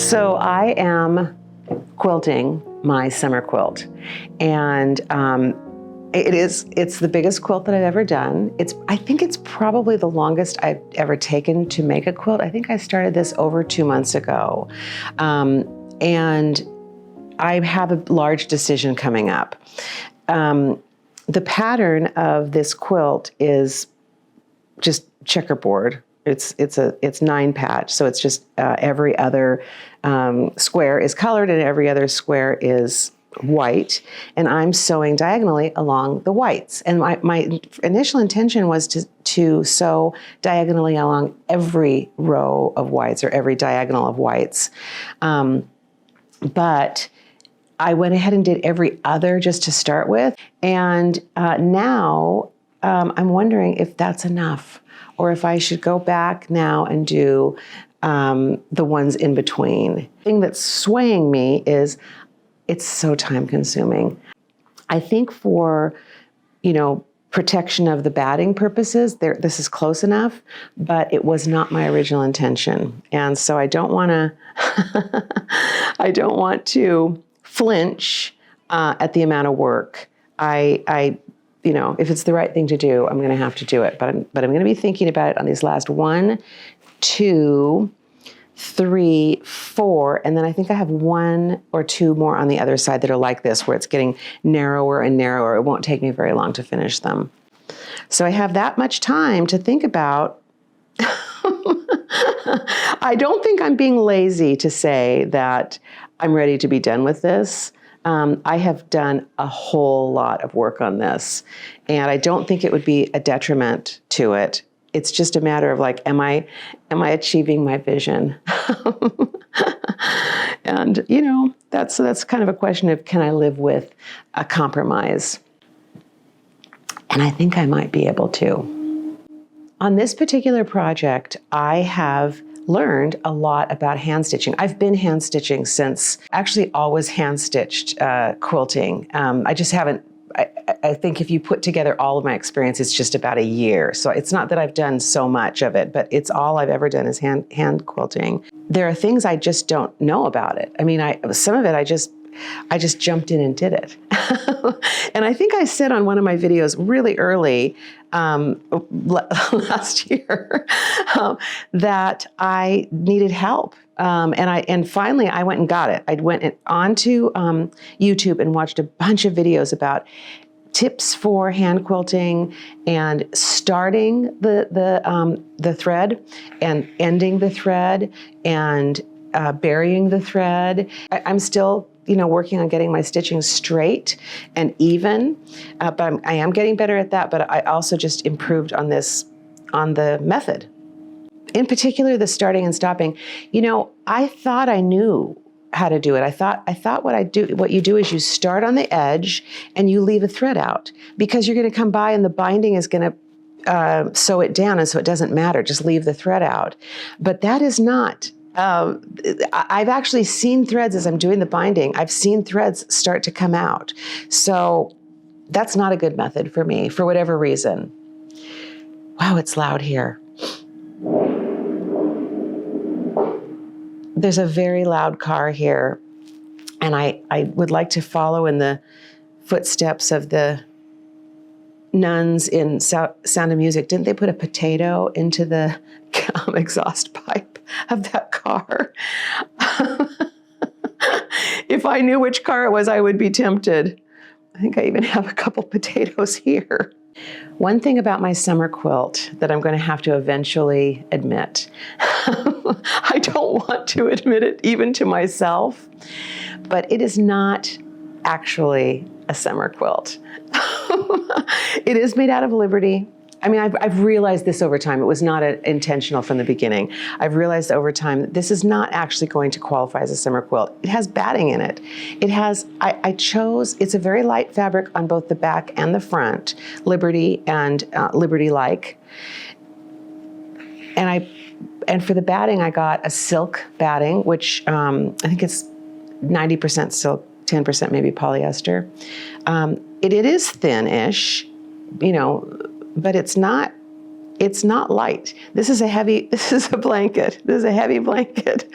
So I am quilting my summer quilt, and it's the biggest quilt that I've ever done. I think it's probably the longest I've ever taken to make a quilt. I think I started this over 2 months ago, and I have a large decision coming up. The pattern of this quilt is just checkerboard. It's 9 patch, so it's just every other square is colored and every other square is white, and I'm sewing diagonally along the whites. And my initial intention was to sew diagonally along every row of whites or every diagonal of whites, but I went ahead and did every other just to start with, and now I'm wondering if that's enough, or if I should go back now and do the ones in between. The thing that's swaying me is it's so time consuming. I think for, protection of the batting purposes, this is close enough, but it was not my original intention. And so I don't want to flinch at the amount of work. If it's the right thing to do, I'm going to have to do it. But I'm going to be thinking about it on these last 1, 2, 3, 4, and then I think I have 1 or 2 more on the other side that are like this, where it's getting narrower and narrower. It won't take me very long to finish them. So I have that much time to think about. I don't think I'm being lazy to say that I'm ready to be done with this. I have done a whole lot of work on this, and I don't think it would be a detriment to it. It's just a matter of am I achieving my vision? And that's kind of a question of, can I live with a compromise? And I think I might be able to. On this particular project, I have learned a lot about hand stitching. I've been hand stitching since, actually always hand stitched quilting. I just haven't, I think if you put together all of my experience, it's just about a year. So it's not that I've done so much of it, but it's all I've ever done is hand quilting. There are things I just don't know about it. I mean, some of it I just jumped in and did it. And I think I said on one of my videos really early last year that I needed help. And finally I went and got it. I went onto YouTube and watched a bunch of videos about tips for hand quilting and starting the thread and ending the thread and burying the thread. I'm still working on getting my stitching straight and even, but I am getting better at that. But I also just improved on the method. In particular, the starting and stopping. I thought I knew how to do it. I thought what you do is you start on the edge and you leave a thread out, because you're going to come by and the binding is going to sew it down, and so it doesn't matter. Just leave the thread out. But that is not. I've actually seen threads as I'm doing the binding. I've seen threads start to come out. So that's not a good method for me, for whatever reason. Wow, it's loud here. There's a very loud car here, and I would like to follow in the footsteps of the nuns in Sound of Music. Didn't they put a potato into the exhaust pipe of that car? If I knew which car it was, I would be tempted. I think I even have a couple potatoes here. One thing about my summer quilt that I'm going to have to eventually admit, I don't want to admit it even to myself, but it is not actually a summer quilt. It is made out of Liberty. I mean, I've realized this over time. It was not intentional from the beginning. I've realized over time that this is not actually going to qualify as a summer quilt. It has batting in it. It has, I chose, it's a very light fabric on both the back and the front, Liberty and Liberty-like. And for the batting, I got a silk batting, which I think it's 90% silk, 10% maybe polyester. It is thin-ish, but it's not it's not light. This is a heavy, this is a blanket. This is a heavy blanket.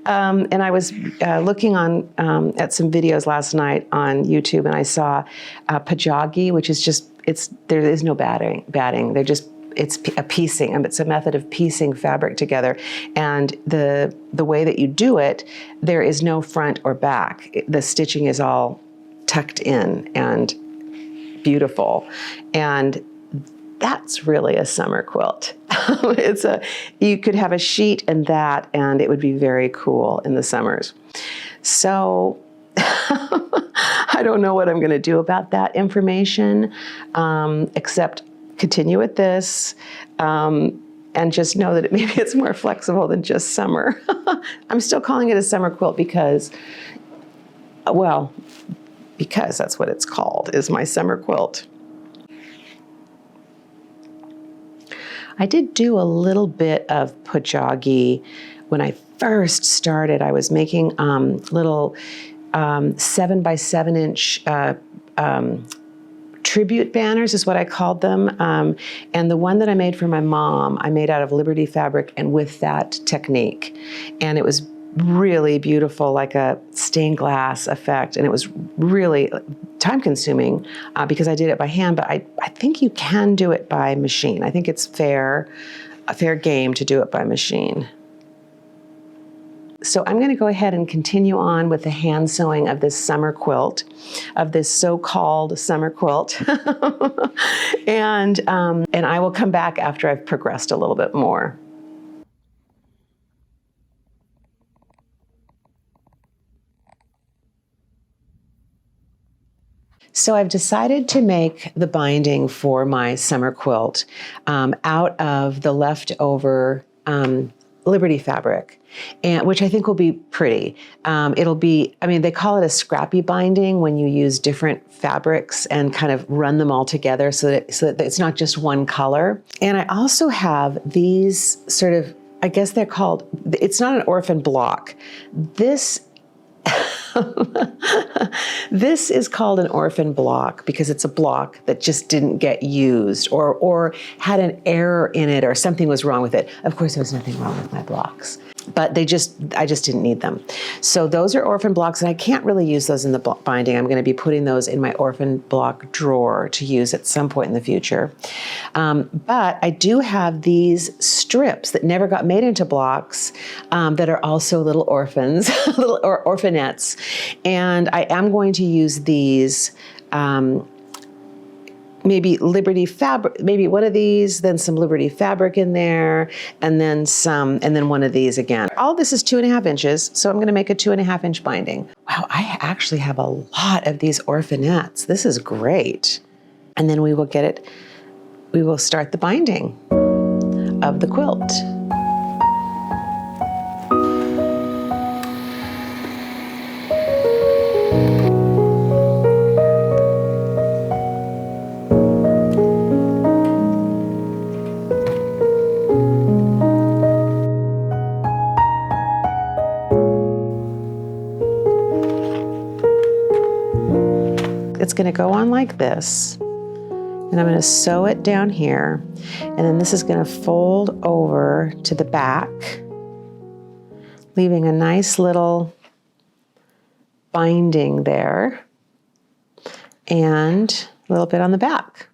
And I was looking on at some videos last night on YouTube, and I saw pajagi, which is just, there is no batting. They're just, it's a piecing. It's a method of piecing fabric together. And the way that you do it, there is no front or back. The stitching is all tucked in and beautiful. And that's really a summer quilt. You could have a sheet and that, and it would be very cool in the summers. So I don't know what I'm going to do about that information, except continue with this, and just know that maybe it's more flexible than just summer. I'm still calling it a summer quilt because, well, because that's what it's called, is my summer quilt. I did do a little bit of pajagi when I first started. I was making little 7 by 7 inch tribute banners is what I called them. And the one that I made for my mom, I made out of Liberty fabric and with that technique. And it was really beautiful, like a stained glass effect. And it was really time consuming because I did it by hand, but I think you can do it by machine. I think it's a fair game to do it by machine. So I'm going to go ahead and continue on with the hand sewing of this summer quilt, of this so-called summer quilt. and I will come back after I've progressed a little bit more. So I've decided to make the binding for my summer quilt out of the leftover Liberty fabric, and which I think will be pretty. It'll be, I mean, they call it a scrappy binding when you use different fabrics and kind of run them all together so that it's not just one color. And I also have these sort of, I guess they're called, it's not an orphan block. This This is called an orphan block because it's a block that just didn't get used or had an error in it or something was wrong with it. Of course, there was nothing wrong with my blocks, but I just didn't need them. So those are orphan blocks, and I can't really use those in the binding. I'm going to be putting those in my orphan block drawer to use at some point in the future. But I do have these strips that never got made into blocks that are also little orphans, little orphanettes. And I am going to use these, maybe Liberty fabric, maybe one of these, then some Liberty fabric in there, and then one of these again. All this is 2.5 inches, so I'm going to make a 2.5 inch binding. Wow, I actually have a lot of these orphanettes. This is great. And then we will start the binding of the quilt. It's going to go on like this, and I'm going to sew it down here, and then this is going to fold over to the back, leaving a nice little binding there and a little bit on the back.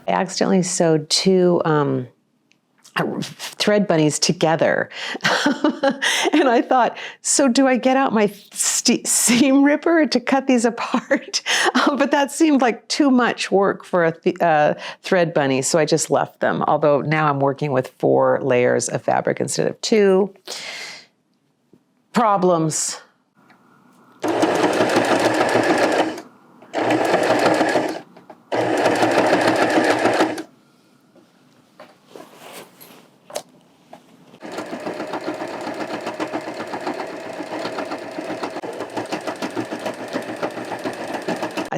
I accidentally sewed two thread bunnies together. And I thought, so do I get out my seam ripper to cut these apart? But that seemed like too much work for a thread bunny, so I just left them. Although now I'm working with 4 layers of fabric instead of 2. Problems.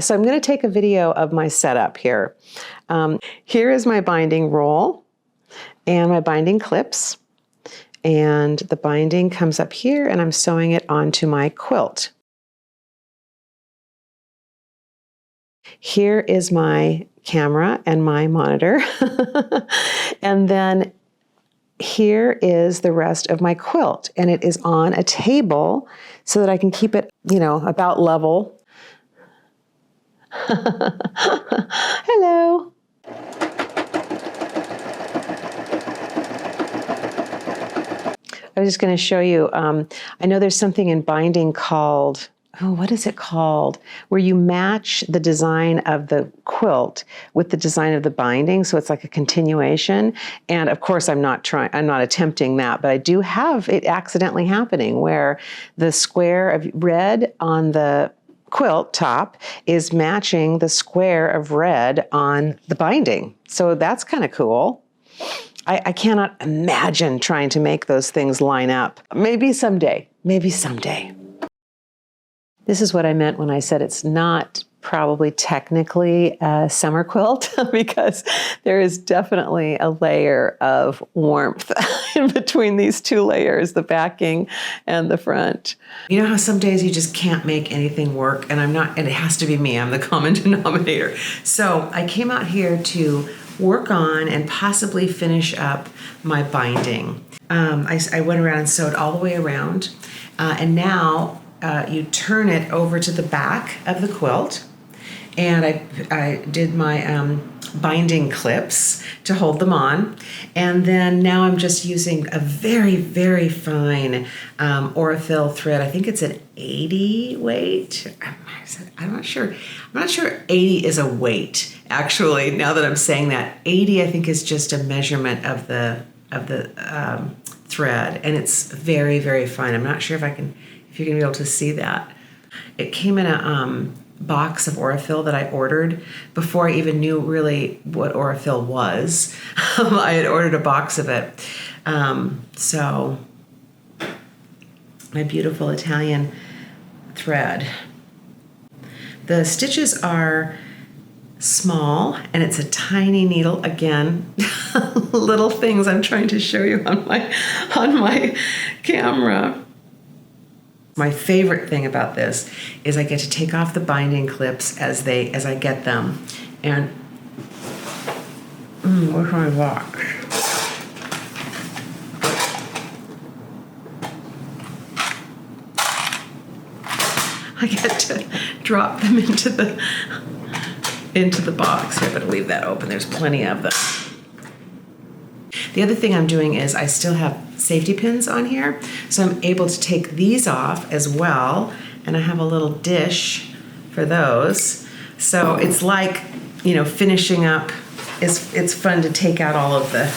So I'm going to take a video of my setup here. Here is my binding roll and my binding clips. And the binding comes up here, and I'm sewing it onto my quilt. Here is my camera and my monitor. And then here is the rest of my quilt, and it is on a table so that I can keep it, about level. Hello. I was just going to show you, I know there's something in binding called, what is it called? Where you match the design of the quilt with the design of the binding. So it's like a continuation. And of course, I'm not attempting that, but I do have it accidentally happening where the square of red on the quilt top is matching the square of red on the binding. So that's kind of cool. I cannot imagine trying to make those things line up. Maybe someday. This is what I meant when I said it's not probably technically a summer quilt because there is definitely a layer of warmth in between these two layers, the backing and the front. You know how some days you just can't make anything work, and it has to be me, I'm the common denominator. So I came out here to work on and possibly finish up my binding. I went around and sewed all the way around, and now you turn it over to the back of the quilt, and I did my binding clips to hold them on, and then now I'm just using a very, very fine Aurifil thread. I think it's an 80 weight. I'm not sure 80 is a weight. Actually, now that I'm saying that, 80 I think is just a measurement of the thread, and it's very, very fine. I'm not sure if you're gonna be able to see that. It came in a box of Aurifil that I ordered before I even knew really what Aurifil was. I had ordered a box of it. So my beautiful Italian thread. The stitches are small, and it's a tiny needle. Again, little things I'm trying to show you on my camera. My favorite thing about this is I get to take off the binding clips as I get them. And where's my box? I get to drop them into the box. Here, I better leave that open. There's plenty of them. The other thing I'm doing is I still have safety pins on here, so I'm able to take these off as well, and I have a little dish for those. So it's like, finishing up. It's fun to take out all of the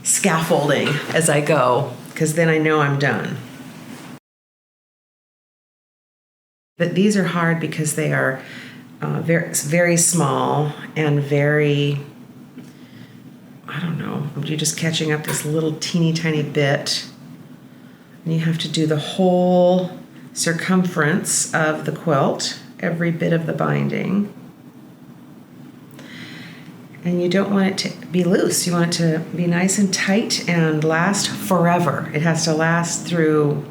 scaffolding as I go, because then I know I'm done. But these are hard because they are very, very small and very, I don't know, you're just catching up this little teeny tiny bit. And you have to do the whole circumference of the quilt, every bit of the binding. And you don't want it to be loose. You want it to be nice and tight and last forever. It has to last through,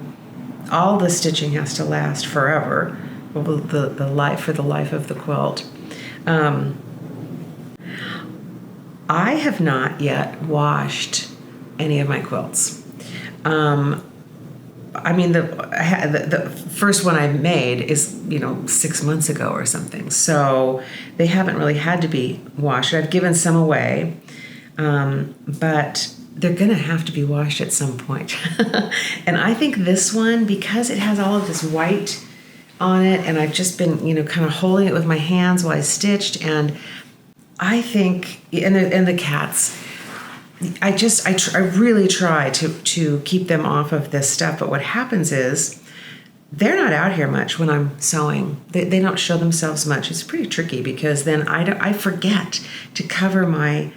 all the stitching has to last forever. The life of the quilt. I have not yet washed any of my quilts. The first one I made is 6 months ago or something, so they haven't really had to be washed. I've given some away, but they're gonna have to be washed at some point. And I think this one, because it has all of this white on it, and I've just been kind of holding it with my hands while I stitched, and I think, and the cats, I really try to keep them off of this stuff, but what happens is they're not out here much when I'm sewing. They don't show themselves much. It's pretty tricky because then I forget to cover my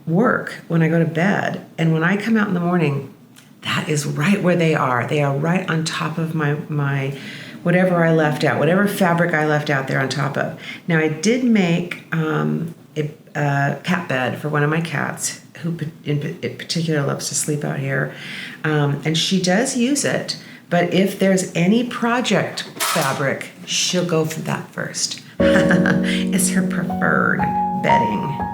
work when I go to bed, and when I come out in the morning, that is right where they are. They are right on top of my whatever I left out, whatever fabric I left out there on top of. Now I did make a cat bed for one of my cats, who in particular loves to sleep out here, and she does use it, But if there's any project fabric, she'll go for that first. It's her preferred bedding.